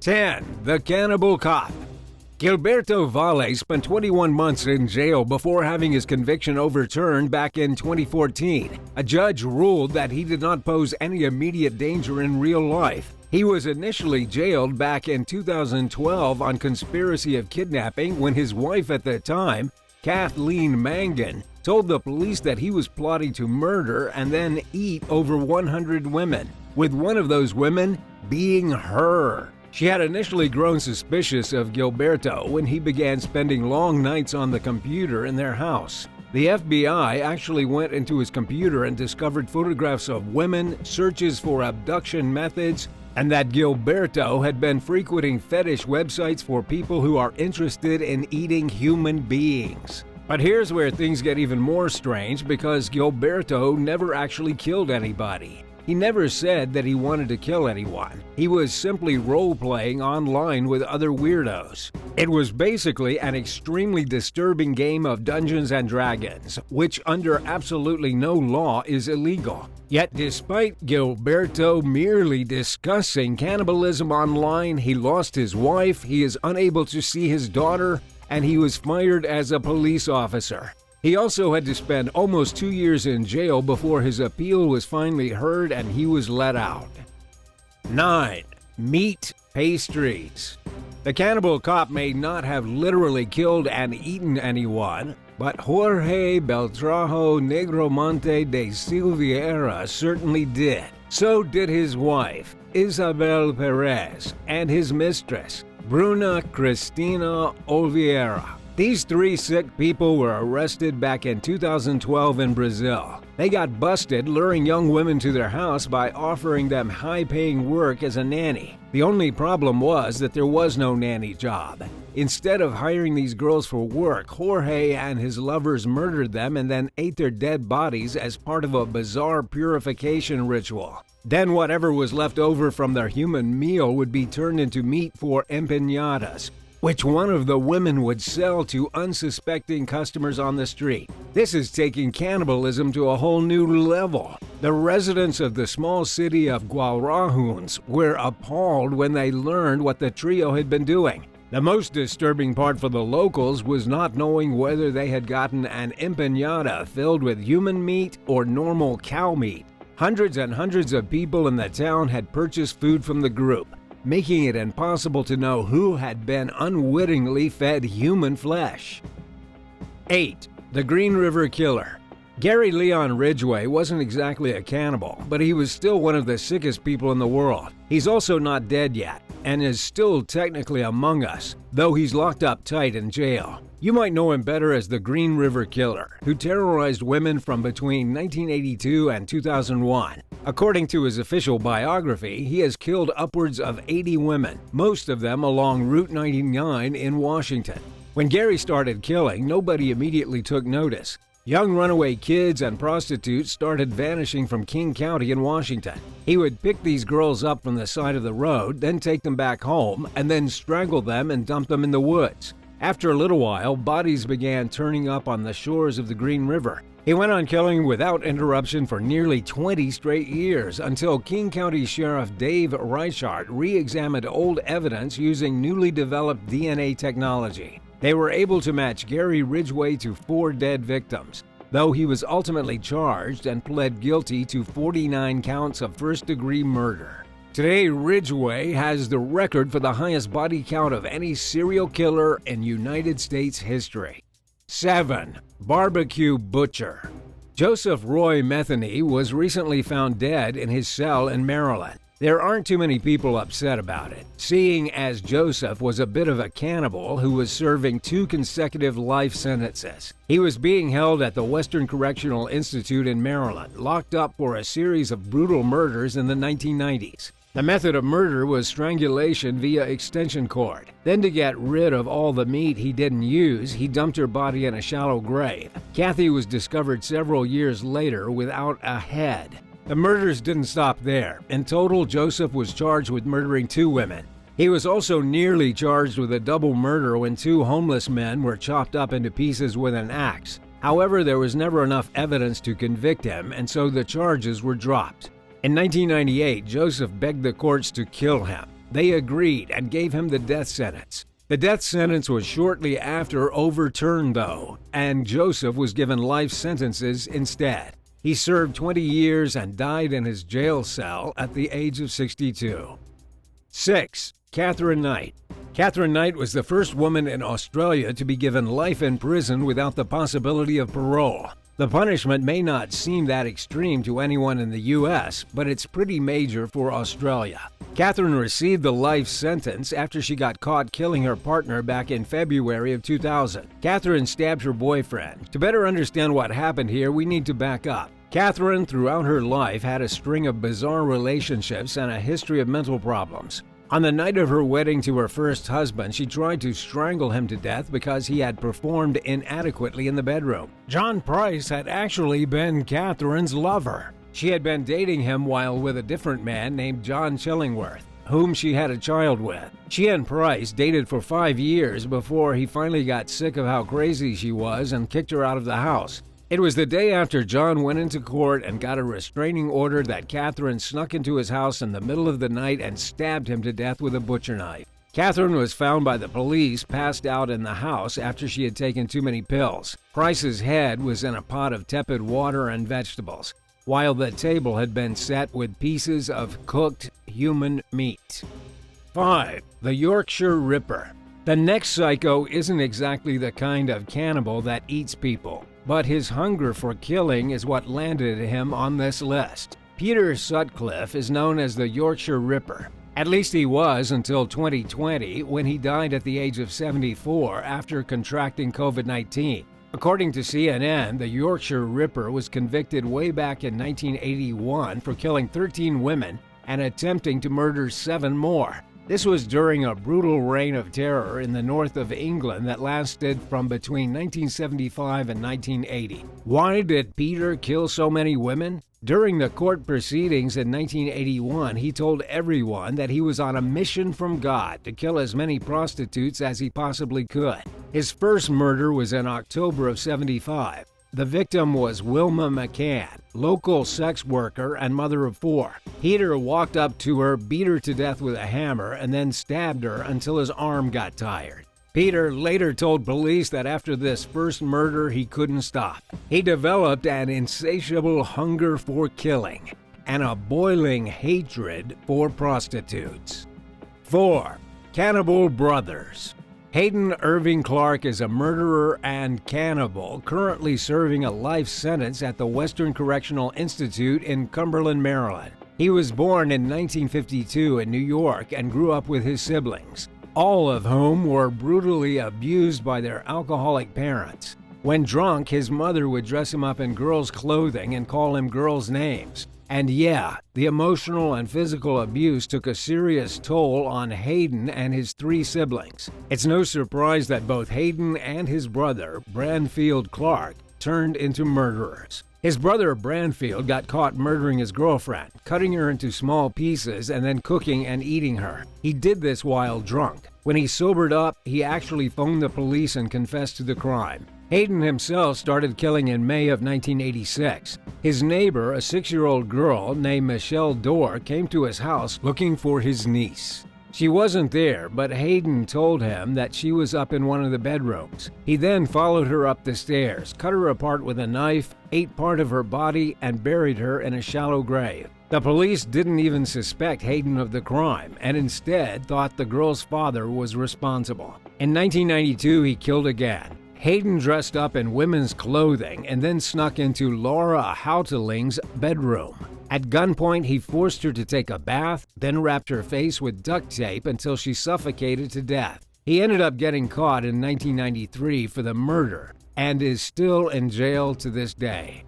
10. The Cannibal Cop. Gilberto Valle spent 21 months in jail before having his conviction overturned back in 2014. A judge ruled that he did not pose any immediate danger in real life. He was initially jailed back in 2012 on conspiracy of kidnapping when his wife at the time, Kathleen Mangan, told the police that he was plotting to murder and then eat over 100 women, with one of those women being her. She had initially grown suspicious of Gilberto when he began spending long nights on the computer in their house. The FBI actually went into his computer and discovered photographs of women, searches for abduction methods, and that Gilberto had been frequenting fetish websites for people who are interested in eating human beings. But here's where things get even more strange, because Gilberto never actually killed anybody. He never said that he wanted to kill anyone. He was simply role-playing online with other weirdos. It was basically an extremely disturbing game of Dungeons and Dragons, which under absolutely no law is illegal. Yet despite Gilberto merely discussing cannibalism online, he lost his wife, he is unable to see his daughter, and he was fired as a police officer. He also had to spend almost 2 years in jail before his appeal was finally heard and he was let out. 9. Meat Pastries. The Cannibal Cop may not have literally killed and eaten anyone, but Jorge Beltrajo Negromonte de Silveira certainly did. So did his wife, Isabel Perez, and his mistress, Bruna Cristina Oliveira. These 3 sick people were arrested back in 2012 in Brazil. They got busted luring young women to their house by offering them high-paying work as a nanny. The only problem was that there was no nanny job. Instead of hiring these girls for work, Jorge and his lovers murdered them and then ate their dead bodies as part of a bizarre purification ritual. Then whatever was left over from their human meal would be turned into meat for empanadas, which one of the women would sell to unsuspecting customers on the street. This is taking cannibalism to a whole new level. The residents of the small city of Guarulhos were appalled when they learned what the trio had been doing. The most disturbing part for the locals was not knowing whether they had gotten an empanada filled with human meat or normal cow meat. Hundreds and hundreds of people in the town had purchased food from the group, making it impossible to know who had been unwittingly fed human flesh. 8. The Green River Killer. Gary Leon Ridgway wasn't exactly a cannibal, but he was still one of the sickest people in the world. He's also not dead yet, and is still technically among us, though he's locked up tight in jail. You might know him better as the Green River Killer, who terrorized women from between 1982 and 2001. According to his official biography, he has killed upwards of 80 women, most of them along Route 99 in Washington. When Gary started killing, nobody immediately took notice. Young runaway kids and prostitutes started vanishing from King County in Washington. He would pick these girls up from the side of the road, then take them back home, and then strangle them and dump them in the woods. After a little while, bodies began turning up on the shores of the Green River. He went on killing without interruption for nearly 20 straight years until King County Sheriff Dave Reichart re-examined old evidence using newly developed DNA technology. They were able to match Gary Ridgway to 4 dead victims, though he was ultimately charged and pled guilty to 49 counts of first-degree murder. Today, Ridgway has the record for the highest body count of any serial killer in United States history. 7. Barbecue Butcher. Joseph Roy Metheny was recently found dead in his cell in Maryland. There aren't too many people upset about it, seeing as Joseph was a bit of a cannibal who was serving 2 consecutive life sentences. He was being held at the Western Correctional Institute in Maryland, locked up for a series of brutal murders in the 1990s. The method of murder was strangulation via extension cord. Then, to get rid of all the meat he didn't use, he dumped her body in a shallow grave. Kathy was discovered several years later without a head. The murders didn't stop there. In total, Joseph was charged with murdering 2 women. He was also nearly charged with a double murder when 2 homeless men were chopped up into pieces with an axe. However, there was never enough evidence to convict him, and so the charges were dropped. In 1998, Joseph begged the courts to kill him. They agreed and gave him the death sentence. The death sentence was shortly after overturned, though, and Joseph was given life sentences instead. He served 20 years and died in his jail cell at the age of 62. 6. Katherine Knight. Katherine Knight was the first woman in Australia to be given life in prison without the possibility of parole. The punishment may not seem that extreme to anyone in the U.S., but it's pretty major for Australia. Katherine received the life sentence after she got caught killing her partner back in February of 2000. Katherine stabbed her boyfriend. To better understand what happened here, we need to back up. Katherine, throughout her life, had a string of bizarre relationships and a history of mental problems. On the night of her wedding to her first husband, she tried to strangle him to death because he had performed inadequately in the bedroom. John Price had actually been Katherine's lover. She had been dating him while with a different man named John Chillingworth, whom she had a child with. She and Price dated for 5 years before he finally got sick of how crazy she was and kicked her out of the house. It was the day after John went into court and got a restraining order that Katherine snuck into his house in the middle of the night and stabbed him to death with a butcher knife. Katherine was found by the police passed out in the house after she had taken too many pills. Price's head was in a pot of tepid water and vegetables, while the table had been set with pieces of cooked human meat. 5. The Yorkshire Ripper. The next psycho isn't exactly the kind of cannibal that eats people, but his hunger for killing is what landed him on this list. Peter Sutcliffe is known as the Yorkshire Ripper. At least he was until 2020, when he died at the age of 74 after contracting COVID-19. According to CNN, the Yorkshire Ripper was convicted way back in 1981 for killing 13 women and attempting to murder 7 more. This was during a brutal reign of terror in the north of England that lasted from between 1975 and 1980. Why did Peter kill so many women? During the court proceedings in 1981, he told everyone that he was on a mission from God to kill as many prostitutes as he possibly could. His first murder was in October of 75. The victim was Wilma McCann, local sex worker and mother of 4. Peter walked up to her, beat her to death with a hammer, and then stabbed her until his arm got tired. Peter later told police that after this first murder, he couldn't stop. He developed an insatiable hunger for killing and a boiling hatred for prostitutes. 4. Cannibal Brothers. Hayden Irving Clark is a murderer and cannibal currently serving a life sentence at the Western Correctional Institute in Cumberland, Maryland. He was born in 1952 in New York and grew up with his siblings, all of whom were brutally abused by their alcoholic parents. When drunk, his mother would dress him up in girls' clothing and call him girls' names. And yeah, the emotional and physical abuse took a serious toll on Hayden and his 3 siblings. It's no surprise that both Hayden and his brother, Branfield Clark, turned into murderers. His brother Branfield got caught murdering his girlfriend, cutting her into small pieces and then cooking and eating her. He did this while drunk. When he sobered up, he actually phoned the police and confessed to the crime. Hayden himself started killing in May of 1986. His neighbor, a 6-year-old girl named Michelle Dorr, came to his house looking for his niece. She wasn't there, but Hayden told him that she was up in one of the bedrooms. He then followed her up the stairs, cut her apart with a knife, ate part of her body, and buried her in a shallow grave. The police didn't even suspect Hayden of the crime, and instead thought the girl's father was responsible. In 1992, he killed again. Hayden dressed up in women's clothing and then snuck into Laura Houteling's bedroom. At gunpoint, he forced her to take a bath, then wrapped her face with duct tape until she suffocated to death. He ended up getting caught in 1993 for the murder and is still in jail to this day.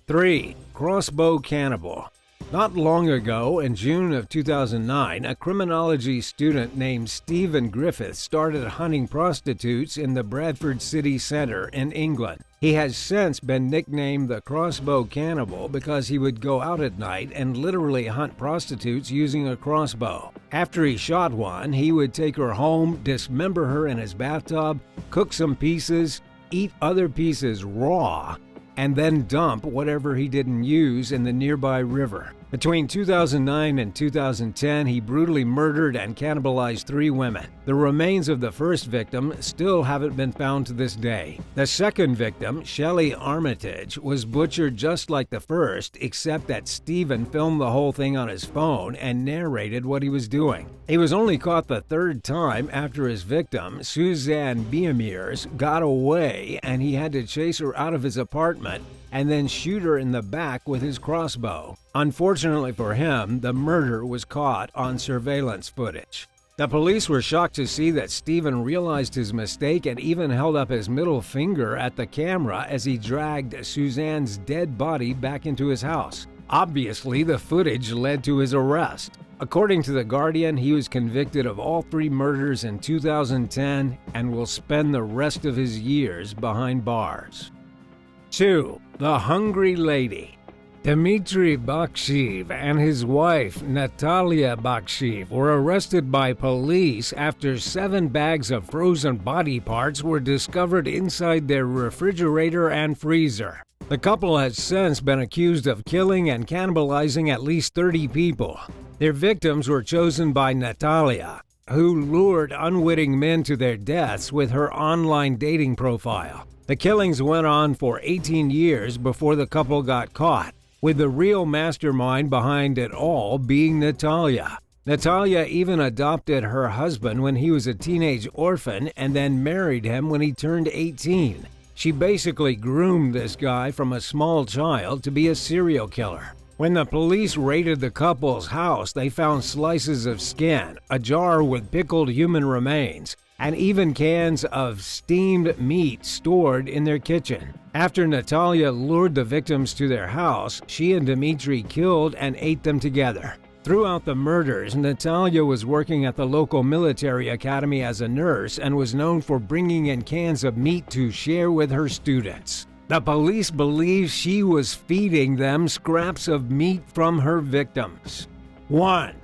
3. Crossbow Cannibal. Not long ago, in June of 2009, a criminology student named Stephen Griffith started hunting prostitutes in the Bradford city centre in England. He has since been nicknamed the Crossbow Cannibal because he would go out at night and literally hunt prostitutes using a crossbow. After he shot one, he would take her home, dismember her in his bathtub, cook some pieces, eat other pieces raw, and then dump whatever he didn't use in the nearby river. Between 2009 and 2010, he brutally murdered and cannibalized 3 women. The remains of the first victim still haven't been found to this day. The second victim, Shelley Armitage, was butchered just like the first, except that Stephen filmed the whole thing on his phone and narrated what he was doing. He was only caught the third time after his victim, Suzanne Biemiers, got away, and he had to chase her out of his apartment and then shoot her in the back with his crossbow. Unfortunately for him, the murder was caught on surveillance footage. The police were shocked to see that Stephen realized his mistake and even held up his middle finger at the camera as he dragged Suzanne's dead body back into his house. Obviously, the footage led to his arrest. According to The Guardian, he was convicted of all 3 murders in 2010 and will spend the rest of his years behind bars. 2. The Hungry Lady. Dmitry Bakshiv and his wife, Natalia Bakshiv, were arrested by police after 7 bags of frozen body parts were discovered inside their refrigerator and freezer. The couple has since been accused of killing and cannibalizing at least 30 people. Their victims were chosen by Natalia, who lured unwitting men to their deaths with her online dating profile. The killings went on for 18 years before the couple got caught, with the real mastermind behind it all being Natalia. Natalia even adopted her husband when he was a teenage orphan and then married him when he turned 18. She basically groomed this guy from a small child to be a serial killer. When the police raided the couple's house, they found slices of skin, a jar with pickled human remains, and even cans of steamed meat stored in their kitchen. After Natalia lured the victims to their house, she and Dmitry killed and ate them together. Throughout the murders, Natalia was working at the local military academy as a nurse and was known for bringing in cans of meat to share with her students. The police believe she was feeding them scraps of meat from her victims. 1.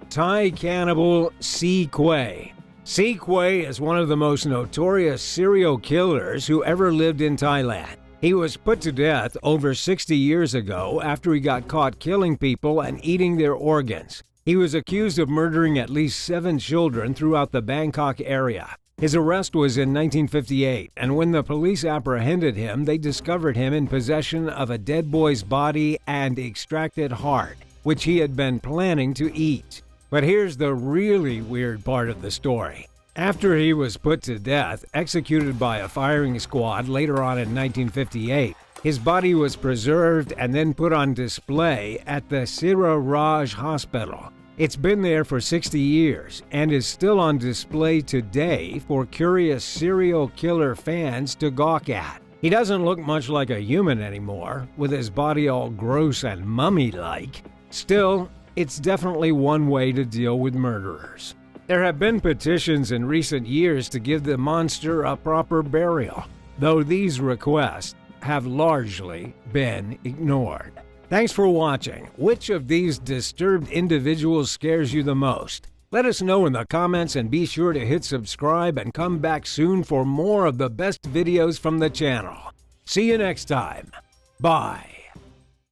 Thai cannibal QUEY. QUEY is one of the most notorious serial killers who ever lived in Thailand. He was put to death over 60 years ago after he got caught killing people and eating their organs. He was accused of murdering at least 7 children throughout the Bangkok area. His arrest was in 1958, and when the police apprehended him, they discovered him in possession of a dead boy's body and extracted heart, which he had been planning to eat. But here's the really weird part of the story. After he was put to death, executed by a firing squad later on in 1958, his body was preserved and then put on display at the Sira Raj Hospital. It's been there for 60 years and is still on display today for curious serial killer fans to gawk at. He doesn't look much like a human anymore, with his body all gross and mummy-like. Still, it's definitely one way to deal with murderers. There have been petitions in recent years to give the monster a proper burial, though these requests have largely been ignored. Thanks for watching. Which of these disturbed individuals scares you the most? Let us know in the comments and be sure to hit subscribe and come back soon for more of the best videos from the channel. See you next time. Bye.